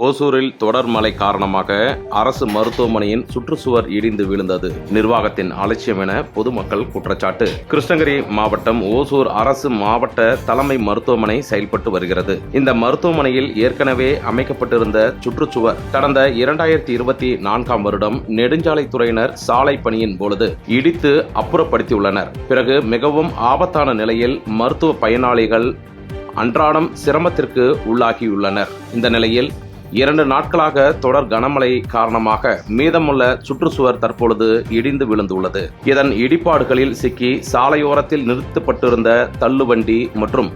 ஓசூரில் தொடர் மழை காரணமாக அரசு மருத்துவமனையின் சுற்றுச்சுவர் இடிந்து விழுந்தது. நிர்வாகத்தின் அலட்சியம் என பொதுமக்கள் குற்றச்சாட்டு. கிருஷ்ணகிரி மாவட்டம் ஓசூர் அரசு மாவட்ட தலைமை மருத்துவமனை செயல்பட்டு வருகிறது. இந்த மருத்துவமனையில் ஏற்கனவே அமைக்கப்பட்டிருந்த சுற்றுச்சுவர் கடந்த 2024ஆம் வருடம் நெடுஞ்சாலைத்துறையினர் சாலை பணியின் பொழுது இடித்து அப்புறப்படுத்தியுள்ளனர். பிறகு மிகவும் ஆபத்தான நிலையில் மருத்துவ பயனாளிகள் அன்றாடம் சிரமத்திற்கு உள்ளாகியுள்ளனர். இந்த நிலையில் 2 நாட்களாக தொடர் கனமழை காரணமாக மீதமுள்ள சுற்றுச்சுவர் தற்பொழுது இடிந்து விழுந்துள்ளது. இதன் இடிபாடுகளில் சிக்கி சாலையோரத்தில் நிறுத்தப்பட்டிருந்த தள்ளுவண்டி மற்றும்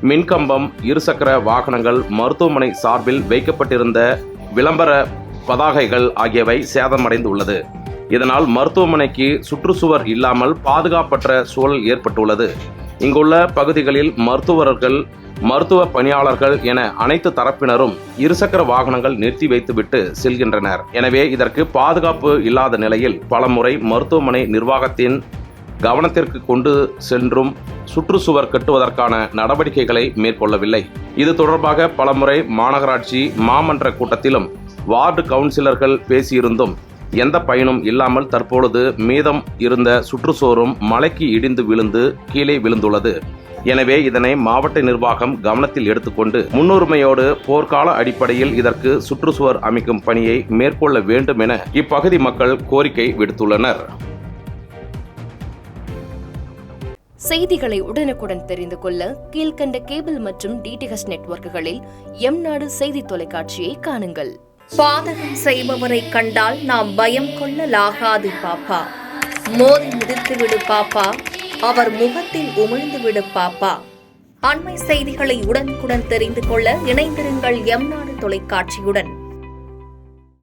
மின்கம்பம், இருசக்கர வாகனங்கள், மருத்துவமனை சார்பில் வைக்கப்பட்டிருந்த விளம்பர பதாகைகள் ஆகியவை சேதமடைந்துள்ளது. இதனால் மருத்துவமனைக்கு சுற்றுச்சுவர் இல்லாமல் பாதுகாப்பற்ற சூழல் ஏற்பட்டுள்ளது. இங்குள்ள பகுதிகளில் மருத்துவர்கள், மருத்துவ பணியாளர்கள் என அனைத்து தரப்பினரும் இருசக்கர வாகனங்கள் நிறுத்தி வைத்துவிட்டு செல்கின்றனர். எனவே இதற்கு பாதுகாப்பு இல்லாத நிலையில் பலமுறை மருத்துவமனை நிர்வாகத்தின் கவனத்திற்கு கொண்டு சென்றும் சுற்றுச்சுவர் கட்டுவதற்கான நடவடிக்கைகளை மேற்கொள்ளவில்லை. இது தொடர்பாக பலமுறை மாநகராட்சி மாமன்ற கூட்டத்திலும் வார்டு கவுன்சிலர்கள் பேசியிருந்தும் எந்த பயனும் இல்லாமல் தற்பொழுது மீதம் இருந்த சுற்றுச்சுவரும் மலைக்கு இடிந்து விழுந்து கீழே விழுந்துள்ளது. எனவே இதனை மாவட்ட நிர்வாகம் கவனத்தில் எடுத்துக்கொண்டு முன்னுரிமையோடு போர்க்கால அடிப்படையில் இதற்கு சுற்றுச்சுவர் அமைக்கும் பணியை மேற்கொள்ள வேண்டும் என இப்பகுதி மக்கள் கோரிக்கை விடுத்துள்ளனர். செய்திகளை உடனுக்குடன் தெரிந்து கொள்ள கீழ்கண்ட கேபிள் மற்றும் டிடிஎச் நெட்வொர்க்குகளில் எம்நாடு செய்தி தொலைக்காட்சியை காணுங்கள். பாதகம் செய்பவரை கண்டால் நாம் பயம் கொள்ளலாகாது பாப்பா. மோதி மிதித்துவிடு பாப்பா, அவர் முகத்தில் உமிழ்ந்து விடு பாப்பா. அண்மை செய்திகளை உடனுக்குடன் தெரிந்து கொள்ள இணைந்திருங்கள் எம்நாடு தொலைக்காட்சியுடன்.